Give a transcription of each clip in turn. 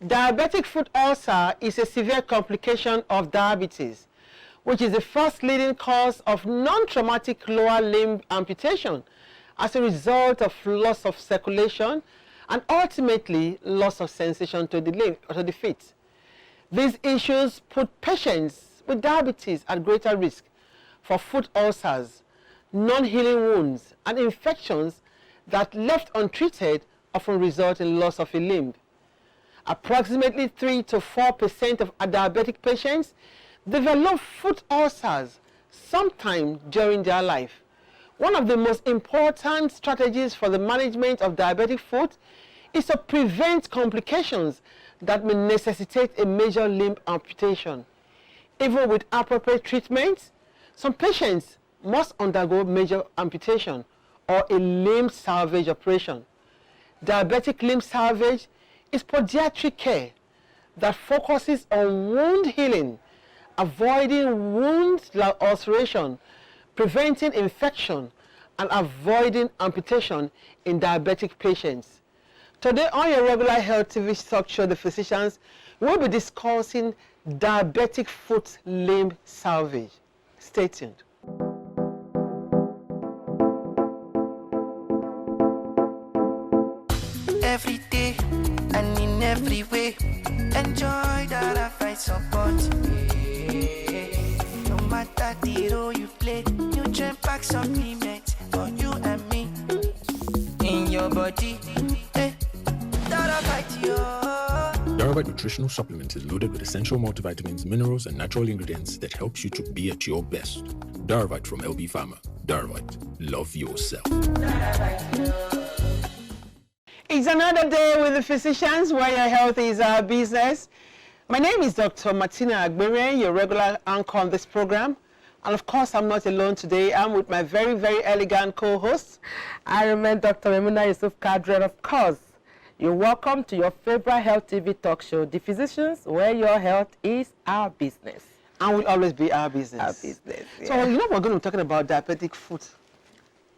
Diabetic foot ulcer is a severe complication of diabetes, which is the first leading cause of non-traumatic lower limb amputation as a result of loss of circulation and ultimately loss of sensation to the limb or to the feet. These issues put patients with diabetes at greater risk for foot ulcers, non-healing wounds, and infections that, left untreated, often result in loss of a limb. Approximately 3 to 4% of diabetic patients develop foot ulcers sometime during their life. One of the most important strategies for the management of diabetic foot is to prevent complications that may necessitate a major limb amputation. Even with appropriate treatment, some patients must undergo major amputation or a limb salvage operation. Diabetic limb salvage is podiatric care that focuses on wound healing, avoiding wound ulceration, preventing infection, and avoiding amputation in diabetic patients. Today on your regular health TV talk show, The Physicians, we'll be discussing diabetic foot limb salvage. Stay tuned. Every day and in every way, enjoy that I fight support. No matter the role you play, nutrient pack supplement for you and me. In your body, that I fight you. Diabetic nutritional supplement is loaded with essential multivitamins, minerals, and natural ingredients that helps you to be at your best. Diabetic from LB Pharma. Diabetic, love yourself. It's another day with The Physicians, where your health is our business. My name is Dr. Martina Agbere, your regular anchor on this program. And of course, I'm not alone today. I'm with my very, very elegant co-host. I remain Dr. Memuna Yusuf Kadri, and of course, you're welcome to your favorite health TV talk show, The Physicians, where your health is our business. And will always be our business. Our business, yeah. So, you know, we're going to be talking about diabetic foot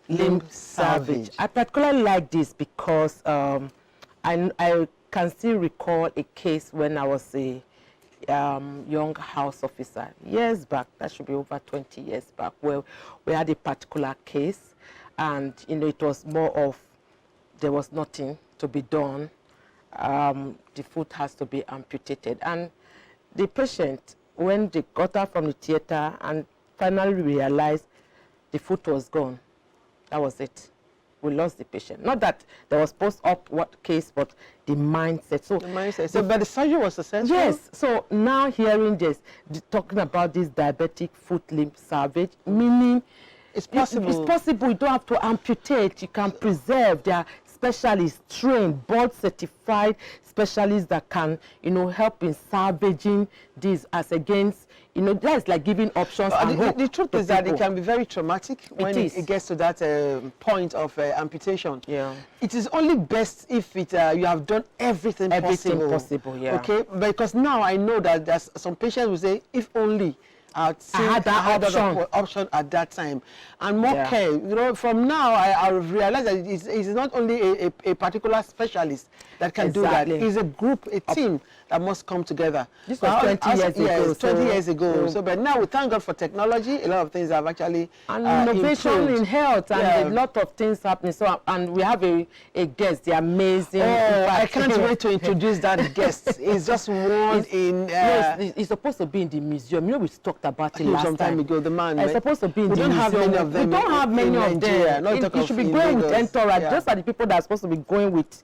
limb salvage. I particularly like this because I can still recall a case when I was a young house officer years back. That should be over 20 years back, where we had a particular case, and you know, it was more of there was nothing to be done. The foot has to be amputated, and the patient, when they got out from the theater and finally realized the foot was gone, that was it. We lost the patient. Not that there was post-op what case, but the mindset. So, the mindset. So, but the surgery was successful? Yes. So now hearing this, talking about this diabetic foot limb salvage, meaning it's possible. It's possible. You don't have to amputate. You can preserve. There are specialists, trained, board certified specialists that can, you know, help in salvaging this as against, you know, that's like giving options. The truth is that it can be very traumatic when it gets to that point of amputation. Yeah. It is only best if it you have done everything possible. Yeah. Okay, because now I know that there's some patients who say, if only I had that option at that time, and more care. You know, from now I realize that it's not only a particular specialist that can do that. It's a group, a team that must come together. This was 20 years ago. Yes, 20 years ago. So, but now we thank God for technology. A lot of things have actually and innovation improved in health, and a lot of things happening. So, and we have a guest, the amazing. Oh, I can't wait to introduce that guest. It's just one in. It's supposed to be in the museum. You know, we talked about it last some time ago. The man. It's supposed to be in the museum. We don't have many of them. We don't have many of them. You should be going with entourage. Those are the people that are supposed to be going with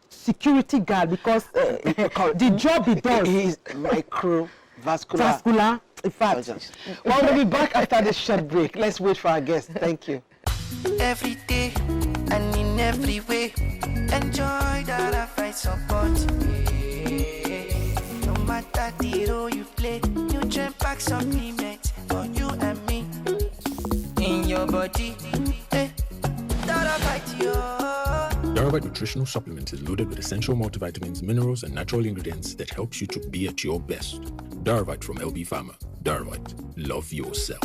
security guard, because the job he does is microvascular. In fact. Well, we'll be back after this short break. Let's wait for our guest. Thank you. Every day and in every way, enjoy that I fight support. No matter the role you play, nutrient pack supplement for you and me. In your body, that I fight you. Diabetic nutritional supplement is loaded with essential multivitamins, minerals, and natural ingredients that helps you to be at your best. Diabetic from LB Pharma. Diabetic, love yourself.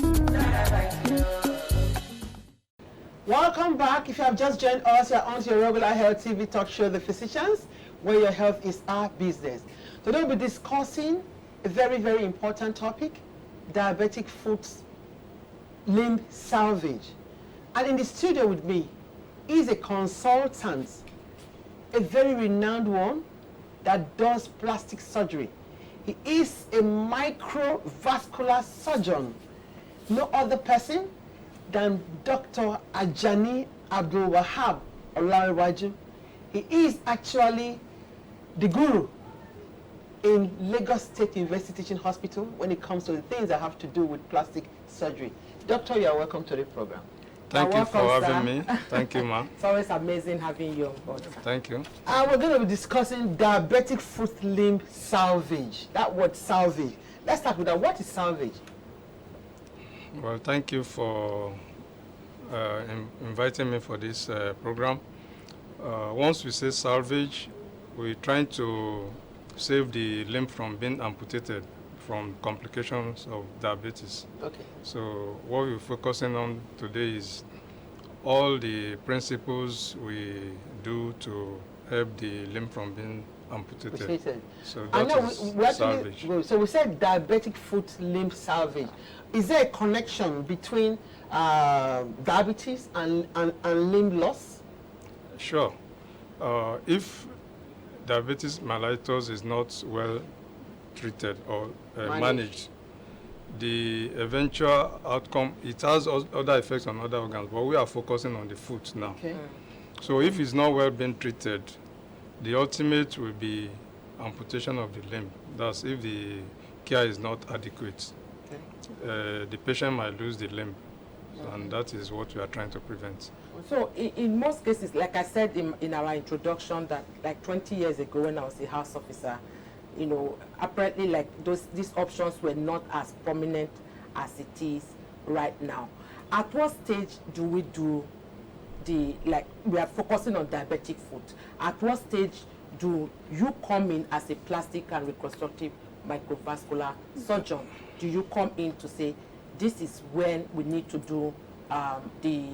Welcome back. If you have just joined us, you're on to your regular health TV talk show, The Physicians, where your health is our business. Today we'll be discussing a very, very important topic, diabetic foot limb salvage. And in the studio with me is a consultant, a very renowned one that does plastic surgery. He is a microvascular surgeon, no other person than Dr. Ajani Abdulwahab Olanrewaju. He is actually the guru in Lagos State University Teaching Hospital when it comes to the things that have to do with plastic surgery. Doctor, you are welcome to the program. Thank you for having me. Thank you, ma'am. It's always amazing having you on board. Thank you. We're going to be discussing diabetic foot limb salvage. That word salvage. Let's start with that. What is salvage? Well, thank you for inviting me for this program. Once we say salvage, we're trying to save the limb from being amputated from complications of diabetes. Okay. So what we're focusing on today is all the principles we do to help the limb from being amputated. So that is salvage. So we said diabetic foot limb salvage. Is there a connection between diabetes and limb loss? Sure. If diabetes mellitus is not well treated or managed, the eventual outcome, it has other effects on other organs, but we are focusing on the foot now. Okay. So if it's not well being treated, the ultimate will be amputation of the limb. That's if the care is not adequate. Okay. The patient might lose the limb, and that is what we are trying to prevent. So in most cases, like I said in our introduction, that like 20 years ago when I was a house officer, you know, apparently like these options were not as prominent as it is right now. At what stage do we do we are focusing on diabetic foot? At what stage do you come in as a plastic and reconstructive microvascular surgeon? Do you come in to say, this is when we need to do the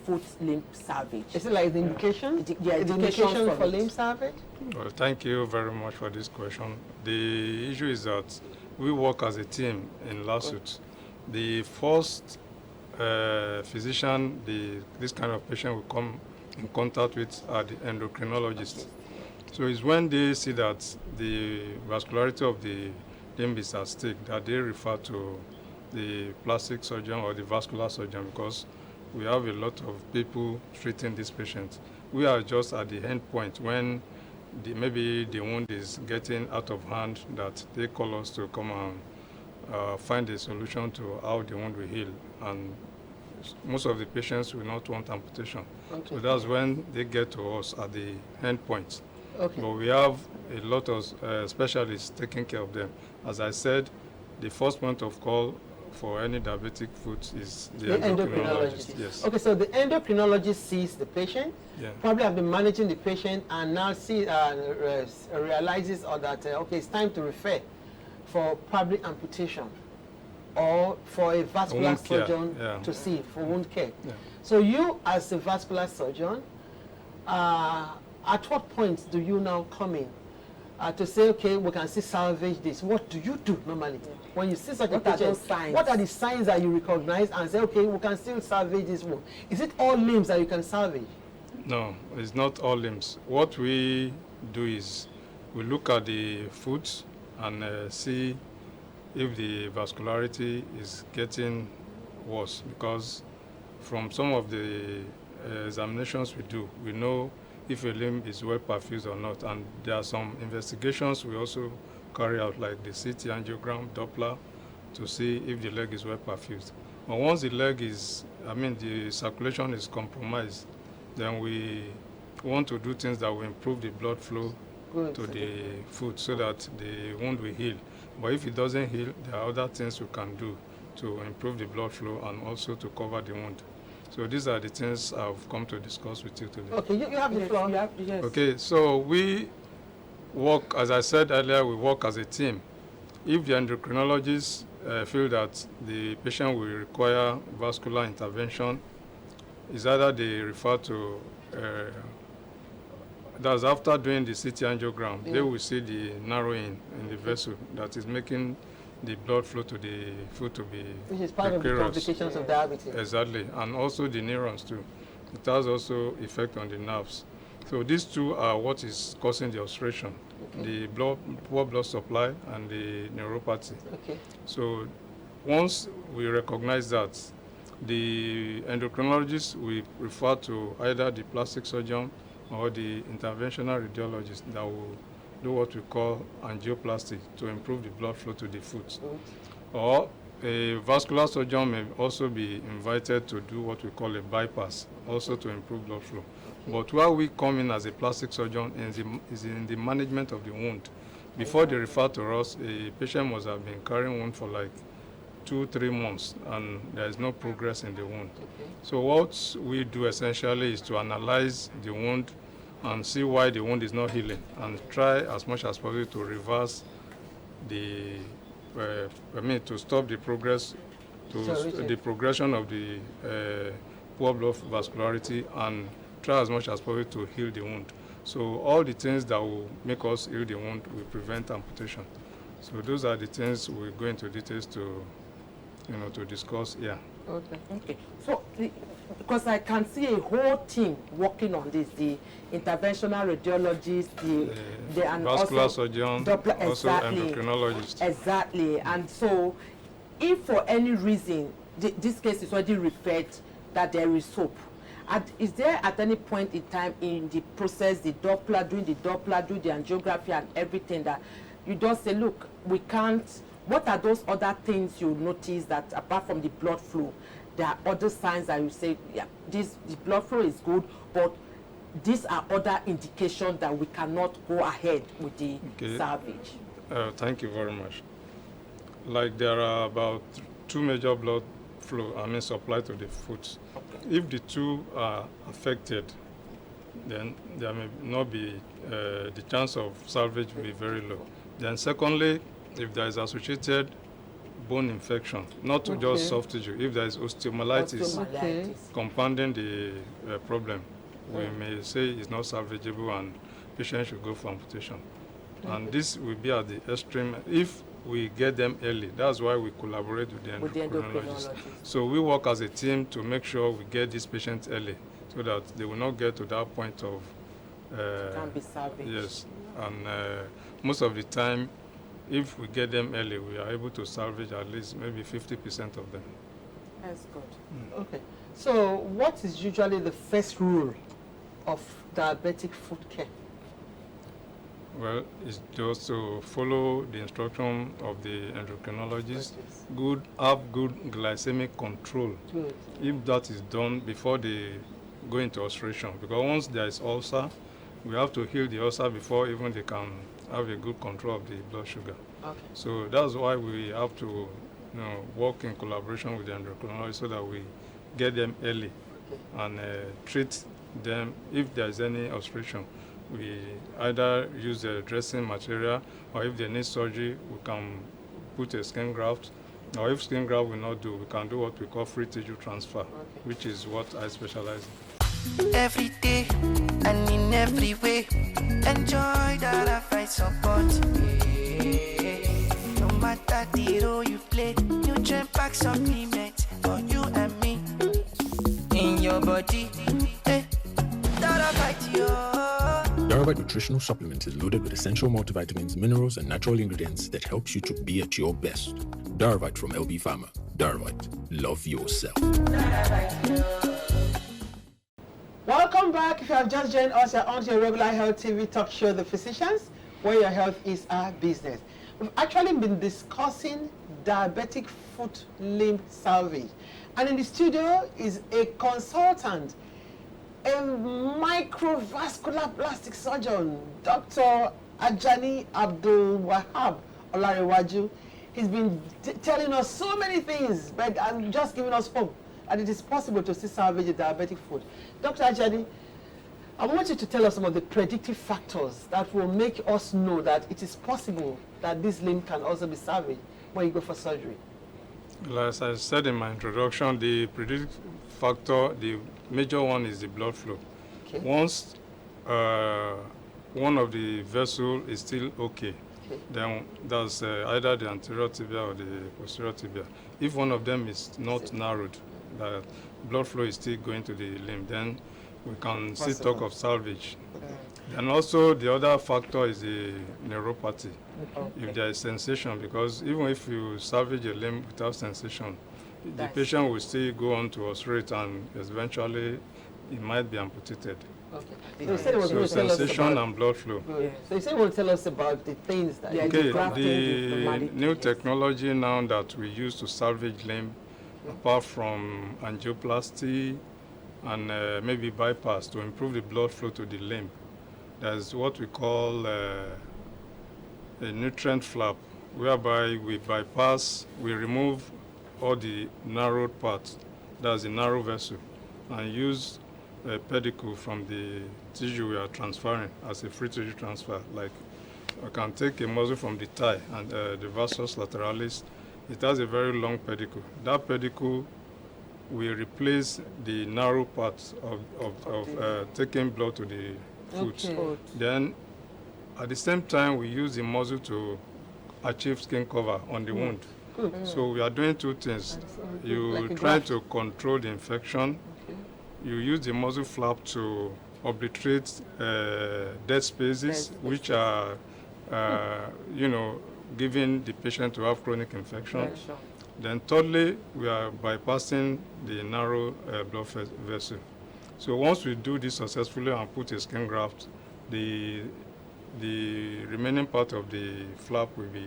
foot limb salvage? Is it like the indication? Yeah, the indication for limb salvage? Well, thank you very much for this question. The issue is that we work as a team in LASUTH. The first physician this kind of patient will come in contact with are the endocrinologists. So it's when they see that the vascularity of the limb is at stake that they refer to the plastic surgeon or the vascular surgeon, because we have a lot of people treating this patient. We are just at the end point when maybe the wound is getting out of hand, that they call us to come and find a solution to how the wound will heal. And most of the patients will not want amputation. Okay. So that's when they get to us at the end point. Okay. But we have a lot of specialists taking care of them. As I said, the first point of call for any diabetic foot is the endocrinologist. Yes. Okay, so the endocrinologist sees the patient, probably have been managing the patient, and now realizes that okay, it's time to refer for probably amputation or for a vascular surgeon to see for wound care. Yeah. So you, as a vascular surgeon, at what point do you now come in to say, okay, we can see salvage this? What do you do normally when you see such a patient? What are the signs that you recognize and say, okay, we can still salvage this wound? Is it all limbs that you can salvage? No, it's not all limbs. What we do is we look at the foot and see if the vascularity is getting worse, because from some of the examinations we do, we know if a limb is well perfused or not. And there are some investigations we also carry out, like the CT angiogram, Doppler, to see if the leg is well perfused. But once the leg is, the circulation is compromised, then we want to do things that will improve the blood flow to the foot so that the wound will heal. But if it doesn't heal, there are other things we can do to improve the blood flow and also to cover the wound. So these are the things I've come to discuss with you today. Okay, you have the floor. Yes. Okay, so we work, as I said earlier, we work as a team. If the endocrinologists feel that the patient will require vascular intervention, is either they refer to, that's after doing the CT angiogram, they will see the narrowing in the vessel that is making the blood flow to the foot to be Which is part of the precarious. complications of diabetes. Exactly, and also the neurons too. It has also effect on the nerves. So these two are what is causing the ulceration, the poor blood supply and the neuropathy. Okay. So once we recognize that, the endocrinologist will refer to either the plastic surgeon or the interventional radiologist that will do what we call angioplasty to improve the blood flow to the foot. Or a vascular surgeon may also be invited to do what we call a bypass, also to improve blood flow. But where we come in as a plastic surgeon is in the management of the wound. Before they refer to us, a patient must have been carrying wound for like 2-3 months, and there is no progress in the wound. So what we do essentially is to analyze the wound and see why the wound is not healing, and try as much as possible to reverse the, to stop the progress, the progression of the poor blood vascularity, and try as much as possible to heal the wound. So all the things that will make us heal the wound will prevent amputation. So those are the things we go into details to, to discuss here. Okay. So, because I can see a whole team working on this, the interventional radiologist, the and vascular also surgeon, Doppler, also exactly, endocrinologist. Exactly. And so, if for any reason this case is already referred that there is hope, is there at any point in time in the process, doing the angiography and everything, that you just say, look, we can't, what are those other things you notice that apart from the blood flow, there are other signs that you say, yeah, the blood flow is good, but these are other indications that we cannot go ahead with the salvage? Thank you very much. Like there are about 2 major blood flow, supply to the foot. If the 2 are affected, then there may not be, the chance of salvage will be very low. Then secondly, if there is associated bone infection, not to just soft tissue, if there is osteomyelitis compounding the problem, we may say it's not salvageable and patient should go for amputation. And this will be at the extreme if we get them early. That's why we collaborate with the endocrinologist. So we work as a team to make sure we get these patients early so that they will not get to that point of can be salvaged. Yes, and most of the time, if we get them early, we are able to salvage at least maybe 50% of them. That's good. Okay. So what is usually the first rule of diabetic foot care? Well, it's just to follow the instruction of the endocrinologist. Have good glycemic control. Good. If that is done before they go into ulceration, because once there is ulcer, we have to heal the ulcer before even they can have a good control of the blood sugar. Okay. So that's why we have to work in collaboration with the endocrinologist so that we get them early and treat them if there is any ulceration. We either use the dressing material, or if they need surgery, we can put a skin graft. Or if skin graft will not do, we can do what we call free tissue transfer, which is what I specialize in. Every day and in every way, enjoy that I find support. No matter the role you play, nutrient pack supplement for you and me. In your body, that I fight you. Diabetic nutritional supplement is loaded with essential multivitamins, minerals, and natural ingredients that helps you to be at your best. Diabetic from LB Pharma. Diabetic, love yourself. Welcome back. If you have just joined us, you're on to your regular health TV talk show, The Physicians, where your health is our business. We've actually been discussing diabetic foot limb salvage. And in the studio is a consultant, a microvascular plastic surgeon, Dr. Ajani Abdulwahab Olanrewaju. He's been telling us so many things, but I'm just giving us hope that it is possible to see salvage a diabetic foot. Dr. Ajani, I want you to tell us some of the predictive factors that will make us know that it is possible that this limb can also be salvaged when you go for surgery. As I said in my introduction, the predictive factor, the major one is the blood flow. Okay. Once one of the vessels is still okay, then that's either the anterior tibia or the posterior tibia. If one of them is not narrowed, the blood flow is still going to the limb, then we can still talk of salvage. And also the other factor is the neuropathy. If there is sensation, because even if you salvage a limb without sensation, the patient will still go on to ulcerate and eventually it might be amputated. Okay. So you said it was So going to tell us sensation about, and blood flow. So you said you want to tell us about the things that Okay, grafting, the new yes. technology now that we use to salvage limb, apart from angioplasty and maybe bypass to improve the blood flow to the limb, there's what we call a nutrient flap, whereby we bypass, we remove all the narrowed parts, that's the narrow vessel, and use a pedicle from the tissue we are transferring as a free tissue transfer. Like I can take a muscle from the thigh and the vastus lateralis, it has a very long pedicle. That pedicle will replace the narrow parts of taking blood to the foot. Okay. Then at the same time we use the muscle to achieve skin cover on the wound. So we are doing two things. You Like a try graft. to control the infection. You use the muscle flap to obliterate dead spaces, which are, giving the patient to have chronic infection. Then thirdly, we are bypassing the narrow blood vessel. So once we do this successfully and put a skin graft, the remaining part of the flap will be,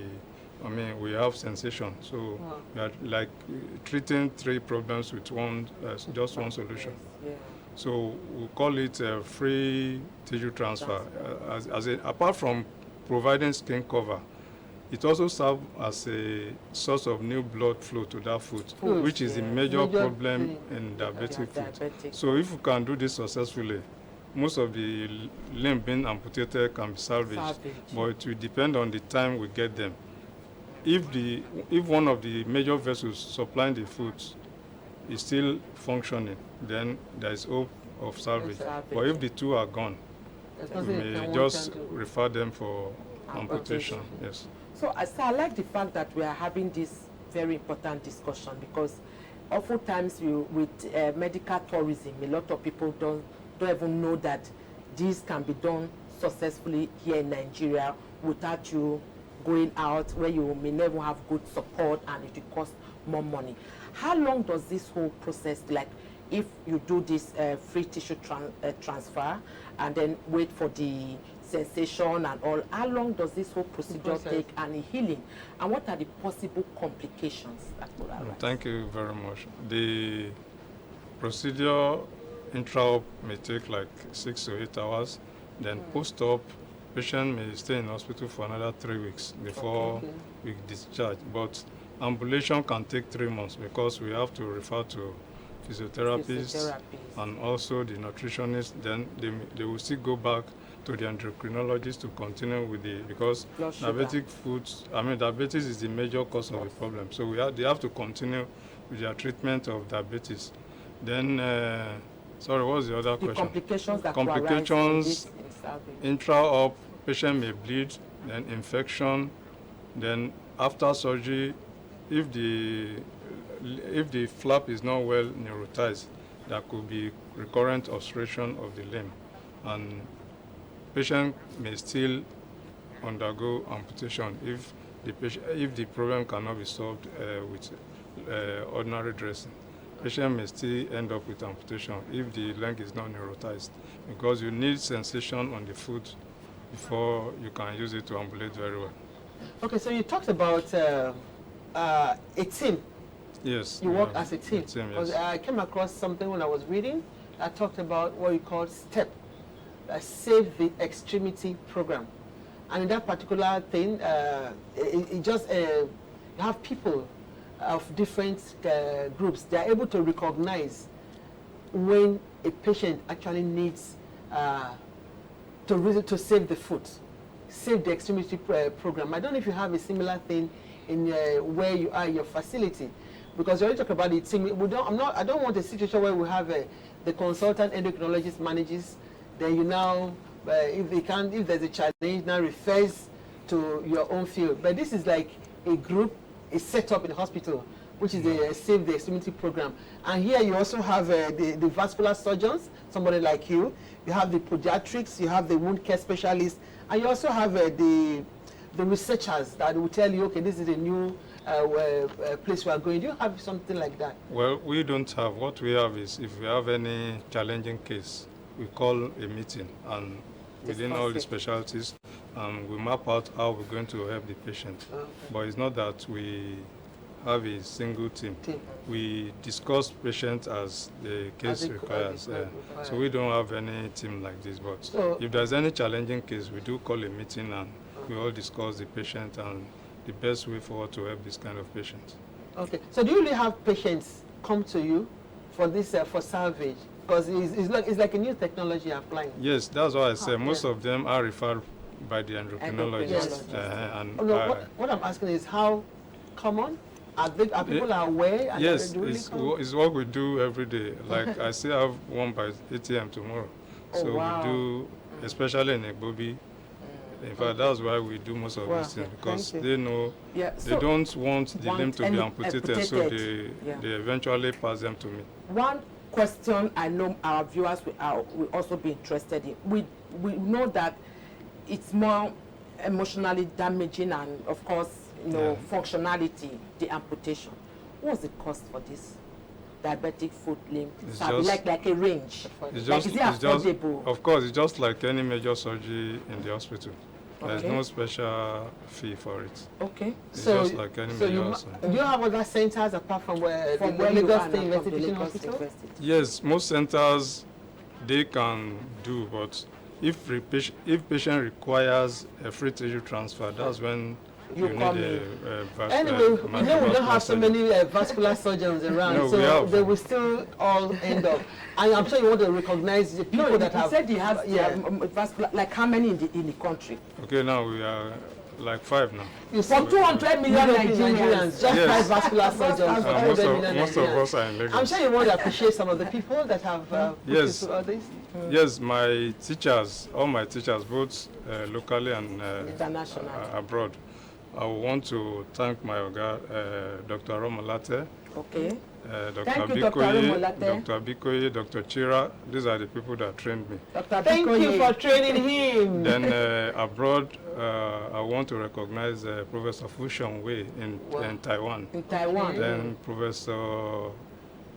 we have sensation. So we are like treating three problems with just one solution. So we call it a free tissue transfer. Apart from providing skin cover, it also serves as a source of new blood flow to that foot, which is the major problem in diabetic foot. So if we can do this successfully, most of the limb being amputated can be salvaged, but it will depend on the time we get them. If one of the major vessels supplying the foot is still functioning, then there is hope of salvage. But if the two are gone, we may just refer them for amputation. Yes. So I like the fact that we are having this very important discussion, because oftentimes with medical tourism, a lot of people don't even know that this can be done successfully here in Nigeria without you going out, where you may never have good support and it will cost more money. How long does this whole process, like if you do this free tissue transfer and then wait for the sensation and all, how long does this whole procedure take, and healing, and what are the possible complications that will arise? Thank you very much. The procedure intra-op may take like 6 to 8 hours. Then post-op, patient may stay in hospital for another 3 weeks before we discharge. But ambulation can take 3 months because we have to refer to physiotherapists and also the nutritionist. Then they will still go back to the endocrinologist to continue with because diabetes is the major cause of the problem. So they have to continue with their treatment of diabetes. Then, sorry, what was the other question? Complications that complications, intra-op, patient may bleed, then infection, then after surgery, if the flap is not well neurotized, there could be recurrent ulceration of the limb, and patient may still undergo amputation if the problem cannot be solved with ordinary dressing. Patient may still end up with amputation if the leg is not neurotized, because you need sensation on the foot before you can use it to ambulate very well. Okay, so you talked about a team. Yes. You work as a team. Yes. I came across something when I was reading that talked about what you call STEP, Save the Extremity Program. And in that particular thing, you have people of different groups. They are able to recognize when a patient actually needs to save the foot, save the extremity program. I don't know if you have a similar thing in where you are, your facility, because you already talked about the team. I don't want a situation where we have the consultant endocrinologist manages, then you now, if there's a challenge, now refers to your own field. But this is like a group, is set up in the hospital, which is the Save the Extremity program. And here you also have the vascular surgeons, somebody like you. You have the pediatrics, you have the wound care specialists, and you also have the researchers that will tell you, okay, this is a new place we are going. Do you have something like that? Well, we don't have. What we have is, if we have any challenging case, we call a meeting, and within all the specialties, we map out how we're going to help the patient. Okay. But it's not that we have a single team. We discuss patients as the case requires. So we don't have any team like this. But So if there's any challenging case, we do call a meeting, and we all discuss the patient and the best way forward to help this kind of patients. okay. So do you really have patients come to you for this for salvage? Because it's like a new technology applying. Yes, that's why I say most of them are referred by the endocrinologist. What I'm asking is how common are people aware? And yes, do really it's what we do every day. Like I still have one by 8 a.m. tomorrow. So wow. we do, especially in Egbobi. In fact, that's why we do most of these things, because they know they don't want the limb to be amputated, so they eventually pass them to me. One question I know our viewers will also be interested in. We know that it's more emotionally damaging and, of course, functionality, the amputation. What's the cost for this diabetic foot limb? Like a range. Is it affordable? Of course, it's just like any major surgery in the hospital. There's no special fee for it. Okay. It's just like any major surgery. Do you have other centers apart from where Lagos State Investigation Hospital? Yes, most centers they can do, but if patient requires a free tissue transfer, that's when you need a vascular. Anyway, we don't have so many vascular surgeons around, so they will still all end up. And I'm sure you want to recognize the people that have. You said you have vascular, like how many in the country? Okay, now we are like 5 now. You said 200 million Nigerians, just 5 vascular surgeons. Most of us are in Lagos. I'm sure you want to appreciate some of the people that have put you through all this. Yes, my teachers, all my teachers, both locally and international abroad. I want to thank my Oga, Dr. Romalate, okay. Dr. Bikoye, Dr. Chira. These are the people that trained me. Thank you for training him. Then abroad, I want to recognize Professor Fu Shengwei in Taiwan. In Taiwan. Then Professor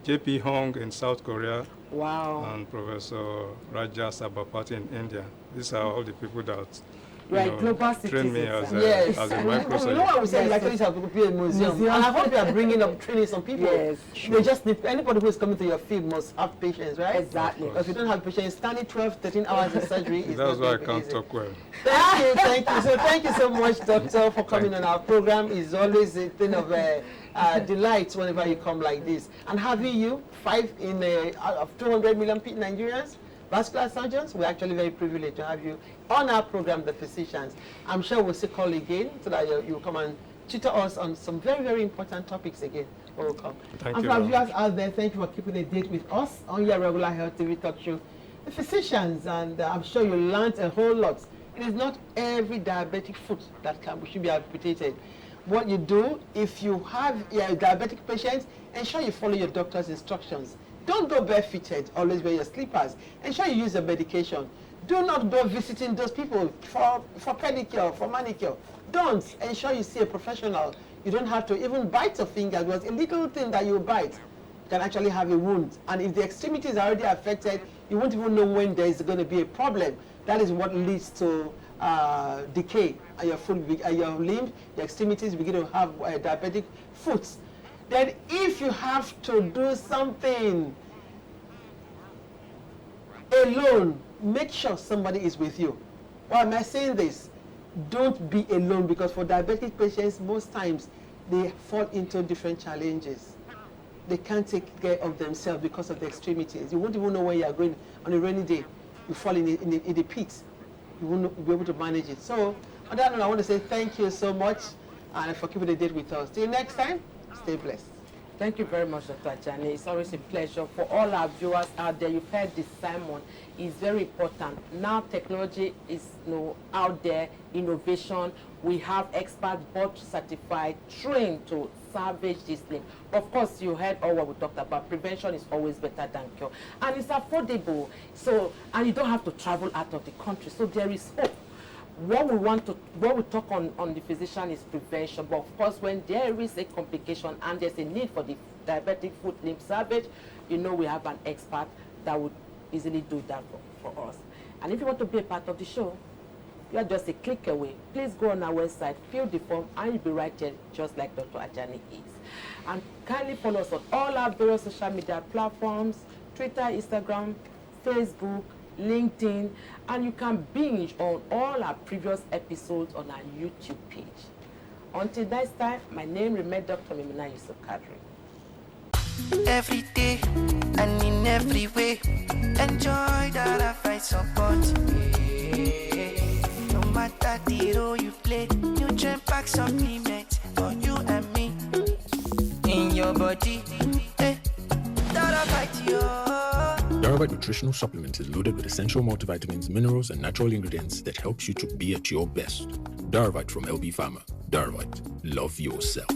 J.P. Hong in South Korea. Wow. And Professor Raja Sabapati in India. These are all the people that train me as a microsurgeon. You know what we say, like this have to be a museum. And I hope you are bringing up training some people. Yes. They just need, anybody who is coming to your field must have patience, right? Exactly. If you don't have patience, standing 12, 13 hours in surgery is That's why I can't easy. talk well. Thank you. So thank you so much, Doctor, for coming on our program. It's always a thing of delight whenever you come like this. And having you, 5 out of 200 million Nigerians, vascular surgeons, we're actually very privileged to have you on our program, The Physicians. I'm sure we'll still call again so that you'll come and tutor us on some very, very important topics again. Welcome. Thank and you. for our viewers out there, thank you for keeping a date with us on your regular Health TV talk show, The Physicians, and I'm sure you learned a whole lot. It is not every diabetic foot that should be amputated. What you do, if you have diabetic patients, ensure you follow your doctor's instructions. Don't go barefooted, always wear your slippers. Ensure you use your medication. Do not go visiting those people for pedicure, for manicure. Don't. Ensure you see a professional. You don't have to even bite your finger, because a little thing that you bite can actually have a wound. And if the extremities are already affected, you won't even know when there is going to be a problem. That is what leads to decay at your foot, your limbs, your extremities begin to have diabetic foot. Then if you have to do something alone, make sure somebody is with you. Why am I saying this? Don't be alone, because for diabetic patients, most times they fall into different challenges. They can't take care of themselves because of the extremities. You won't even know where you are going on a rainy day. You fall in the pit. You won't be able to manage it. So on that note, I want to say thank you so much and for keeping the date with us. Till next time, stay blessed. Thank you very much, Dr. Ajani. It's always a pleasure. For all our viewers out there, you've heard this sermon. It's very important. Now technology is out there, innovation. We have experts, board certified, trained to salvage this limb. Of course, you heard all what we talked about. Prevention is always better than cure. And it's affordable. So, and you don't have to travel out of the country. So there is hope. What we talk on the physician is prevention, but of course when there is a complication and there's a need for the diabetic foot limb salvage, we have an expert that would easily do that for us. And if you want to be a part of the show, you are just a click away. Please go on our website, fill the form, and you'll be right there just like Dr. Ajani is. And kindly follow us on all our various social media platforms, Twitter, Instagram, Facebook, LinkedIn, and you can binge on all our previous episodes on our YouTube page. Until next time, my name remains Dr. Mimina Yusuf Kadri. Every day and in every way, enjoy that I find support. No matter the role you play, nutrient pack supplement for you and me. In your body, that I fight you. Diabetic nutritional supplement is loaded with essential multivitamins, minerals, and natural ingredients that helps you to be at your best. Diabetic from LB Pharma. Diabetic, love yourself.